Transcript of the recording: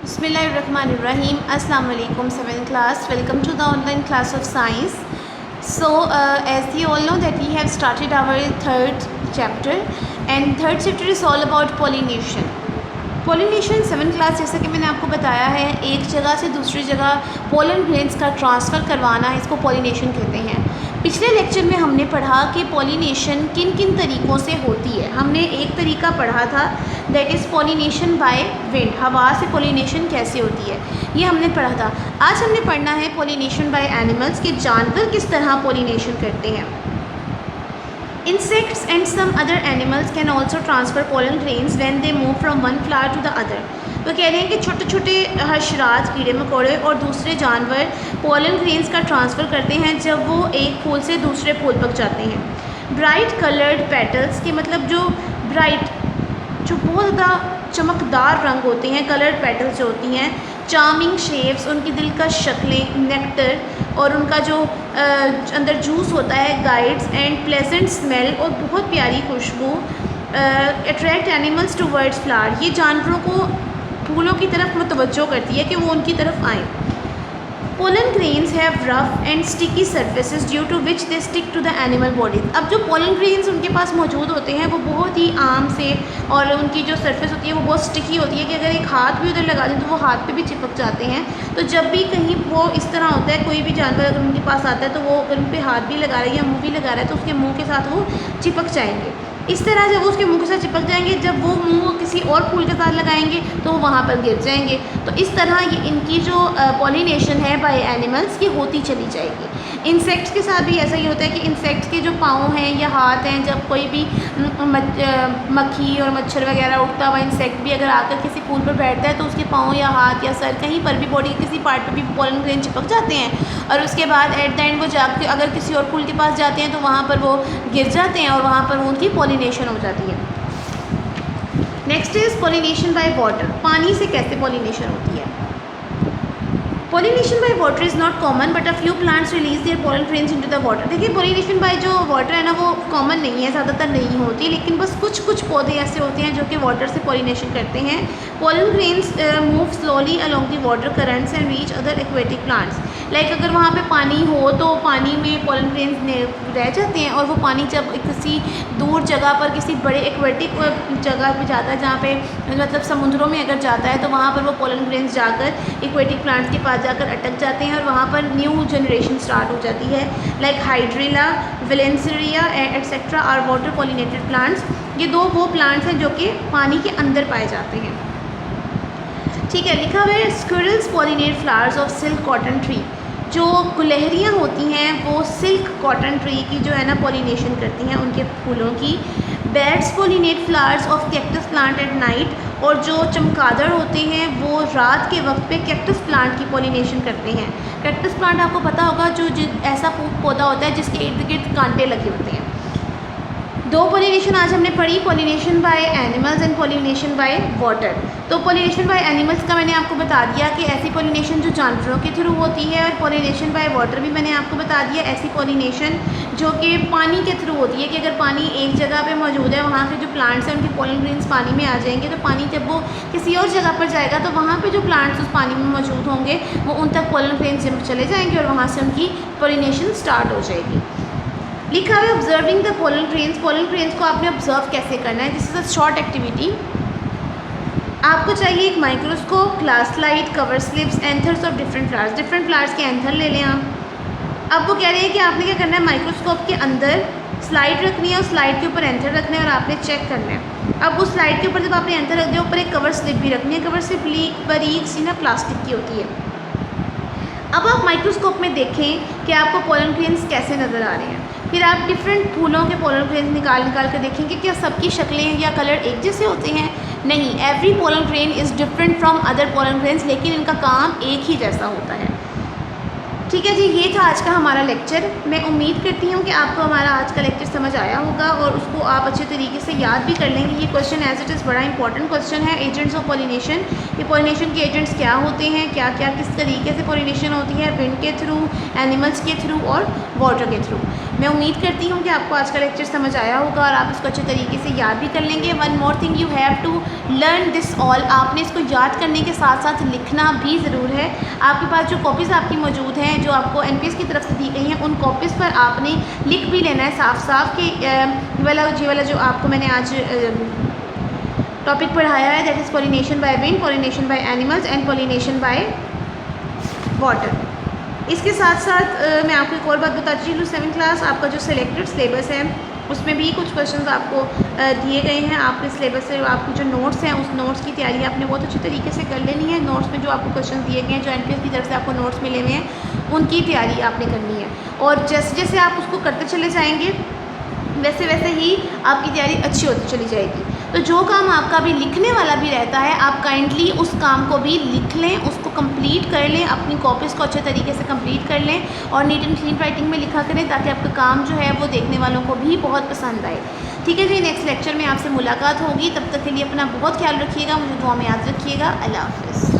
Bismillahirrahmanirrahim. Assalamu alaikum 7th class. Welcome to the online class of science. So as you all know that we have started our third chapter and third chapter is all about pollination. Pollination 7th class जैसा कि मैंने आपको बताया है एक जगह से दूसरी जगह पोलन ग्रेन्स का ट्रांसफ़र करवाना इसको पोलिनेशन कहते हैं। पिछले लेक्चर में हमने पढ़ा कि पोलिनेशन किन किन तरीक़ों से होती है। हमने एक तरीका पढ़ा था that is pollination by wind, हवा से पोलिनेशन कैसे होती है ये हमने पढ़ा था। आज हमने पढ़ना है पोलिनेशन बाय एनिमल्स के जानवर किस तरह पोलिनेशन करते हैं। Insects and some other animals can also transfer pollen grains when they move from one flower to the other. तो कह रहे हैं कि छोटे छोटे हशरात कीड़े मकोड़े और दूसरे जानवर पोलन ग्रेन्स का ट्रांसफ़र करते हैं जब वो एक फूल से दूसरे फूल तक जाते हैं। ब्राइट कलर्ड पेटल्स के मतलब जो ब्राइट जो बहुत ज़्यादा चमकदार रंग होते हैं, कलर्ड पेटल्स जो होती हैं, चार्मिंग शेप्स उनकी दिलकश शक्लें, नेक्टर और उनका जो अंदर जूस होता है, गाइड्स एंड प्लेजेंट स्मेल और बहुत प्यारी खुशबू अट्रैक्ट एनिमल्स टूवर्ड्स फ्लावर, ये जानवरों को फूलों की तरफ मुतवज्जो करती है कि वो उनकी तरफ आएँ। Pollen grains have rough and sticky surfaces due to which they stick to the animal bodies. अब जो पोलन ग्रेन्स उनके पास मौजूद होते हैं वो बहुत ही आम से और उनकी जो सरफेस होती है वो बहुत स्टिकी होती है कि अगर एक हाथ भी उधर लगा दें तो वो हाथ पे भी चिपक जाते हैं। तो जब भी कहीं वो इस तरह होता है, कोई भी जानवर अगर उनके पास आता है तो वो अगर उन पर हाथ भी लगा रहा है या मुँह भी लगा रहा है तो उसके मुँह के साथ वो चिपक जाएंगे। इस तरह जब वो उसके मुंह के साथ चिपक जाएंगे, जब वो मुंह किसी और फूल के साथ लगाएंगे तो वो वहाँ पर गिर जाएंगे। तो इस तरह ये इनकी जो पॉलिनेशन है बाय एनिमल्स की होती चली जाएगी। इंसेक्ट्स के साथ भी ऐसा ही होता है कि इंसेक्ट्स के जो पाँव हैं या हाथ हैं, जब कोई भी मक्खी और मच्छर वगैरह उड़ता हुआ इंसेक्ट भी अगर आकर किसी फूल पर बैठता है तो उसके पाँव या हाथ या सर कहीं पर भी बॉडी के किसी पार्ट पर भी पोलन ग्रेन चिपक जाते हैं और उसके बाद एट द एंड वो जाकर अगर किसी और फूल के पास जाते हैं तो वहाँ पर वो गिर जाते हैं और वहाँ पर उनकी पोलिनेशन हो जाती है। Next is pollination by water, पानी से कैसे पोलिनेशन होती है। Pollination by water is not common but a few plants release there pollen grains into the water. देखिए पोलिनेशन बाय जो वाटर है ना वो कॉमन नहीं है, ज़्यादातर नहीं होती, लेकिन बस कुछ पौधे ऐसे होते हैं जो कि वाटर से पोलिनेशन करते हैं। Pollen grains move slowly along the water currents and reach other aquatic plants. Like अगर वहाँ पे पानी हो तो पानी में पोलन ग्रेन्स रह जाते हैं और वो पानी जब किसी दूर जगह पर किसी बड़े एक्वेटिक जगह पे जाता है जहाँ पे मतलब समुद्रों में अगर जाता है तो वहाँ पर वो पोलन ग्रेन्स जाकर एक्वेटिक प्लांट्स के पास जाकर अटक जाते हैं और वहाँ पर न्यू जनरेशन स्टार्ट हो जाती है। Like hydrilla, vallisneria etcetera are water pollinated plants. ये दो वो प्लांट्स हैं जो कि पानी के अंदर पाए जाते हैं। ठीक है, लिखा हुआ है squirrels pollinate flowers of silk cotton tree. जो गुलहरियाँ होती हैं वो सिल्क कॉटन ट्री की जो है ना पॉलिनेशन करती हैं उनके फूलों की। Bats pollinate flowers of cactus plant at night, और जो चमगादड़ होते हैं वो रात के वक्त पे कैक्टस प्लांट की पॉलिनेशन करते हैं। कैक्टस प्लांट आपको पता होगा जो ऐसा पौधा होता है जिसके इर्द गिर्द कांटे लगे होते हैं। दो पॉलिनेशन आज हमने पढ़ी, pollination by animals and pollination by water. तो पॉलिनेशन बाय एनिमल्स का मैंने आपको बता दिया कि ऐसी पॉलिनेशन जो जानवरों के थ्रू होती है, और पॉलिनेशन बाय वाटर भी मैंने आपको बता दिया ऐसी पॉलिनेशन जो कि पानी के थ्रू होती है कि अगर पानी एक जगह पे मौजूद है, वहाँ के जो प्लांट्स हैं उनके पोलन ग्रेन्स पानी में आ जाएंगे, तो पानी जब वो किसी और जगह पर जाएगा तो वहाँ पर जो प्लांट्स उस पानी में मौजूद होंगे वो उन तक पोलन ग्रेन्स चले जाएंगे और वहाँ से उनकी पॉलिनेशन स्टार्ट हो जाएगी। लिखा है observing the pollen grains. Pollen grains को आपने ऑब्जर्व कैसे करना है, this is a short activity. आपको चाहिए एक microscope, glass slide, cover slips, anthers of different flowers के एंथर ले लें आप। अब वो कह रहे हैं कि आपने क्या करना है, माइक्रोस्कोप के अंदर स्लाइड रखनी है और स्लाइड के ऊपर एंथर रखना है और आपने चेक करना है। अब उस स्लाइड के ऊपर जब आपने एंथर रख दिया, ऊपर एक कवर स्लिप भी रखनी है। कवर स्लिप बारीक सी ना प्लास्टिक की होती है। अब आप माइक्रोस्कोप में देखें कि आपको पोलन ग्रेन्स कैसे नज़र आ रहे हैं। फिर आप डिफरेंट फूलों के पोलन ग्रेन्स निकाल कर देखेंगे क्या सबकी शक्लें या कलर एक जैसे होते हैं। नहीं, every pollen grain is different from other pollen grains, लेकिन इनका काम एक ही जैसा होता है। ठीक है जी, ये था आज का हमारा लेक्चर। मैं उम्मीद करती हूँ कि आपको हमारा आज का लेक्चर समझ आया होगा और उसको आप अच्छे तरीके से याद भी कर लेंगे। ये क्वेश्चन एज इट इज़ बड़ा इंपॉर्टेंट क्वेश्चन है। एजेंट्स ऑफ पॉलिनेशन, ये पॉलिनेशन के एजेंट्स क्या होते हैं, क्या क्या किस तरीके से पॉलिनेशन होती है, विंड के थ्रू, एनिमल्स के थ्रू और वाटर के थ्रू। मैं उम्मीद करती हूँ कि आपको आज का लेक्चर समझ आया होगा और आप इसको अच्छे तरीके से याद भी कर लेंगे। One more thing, you have to learn this all. आपने इसको याद करने के साथ साथ लिखना भी ज़रूर है। आपके पास जो कॉपीज़ आपकी मौजूद हैं, जो आपको NPS की तरफ से दी गई हैं, उन कॉपीज़ पर आपने लिख भी लेना है साफ साफ कि ये वाला जो आपको मैंने आज टॉपिक पढ़ाया है, that is pollination by wind, pollination by animals and pollination by water. इसके साथ साथ मैं आपको एक और बात बताती हूँ, 7th क्लास आपका जो सिलेक्टेड सिलेबस है उसमें भी कुछ क्वेश्चंस आपको दिए गए हैं। आपके सिलेबस से आपकी जो नोट्स हैं, उस नोट्स की तैयारी आपने बहुत अच्छी तरीके से कर लेनी है। नोट्स में जो आपको क्वेश्चन दिए गए हैं, जो NPS की तरफ से आपको नोट्स मिले हुए हैं, उनकी तैयारी आपने करनी है। और जैसे जैसे आप उसको करते चले जाएंगे, वैसे वैसे ही आपकी तैयारी अच्छी होती चली जाएगी। तो जो काम आपका भी लिखने वाला भी रहता है, आप काइंडली उस काम को भी लिख लें, उसको कंप्लीट कर लें, अपनी कॉपीज़ को अच्छे तरीके से कंप्लीट कर लें और नीट एंड क्लीन राइटिंग में लिखा करें, ताकि आपका काम जो है वो देखने वालों को भी बहुत पसंद आए। ठीक है जी, नेक्स्ट लेक्चर में आपसे मुलाकात होगी। तब तक के लिए अपना बहुत ख्याल रखिएगा, मुझे दुआ में याद रखिएगा। अल्लाह हाफ़िज़।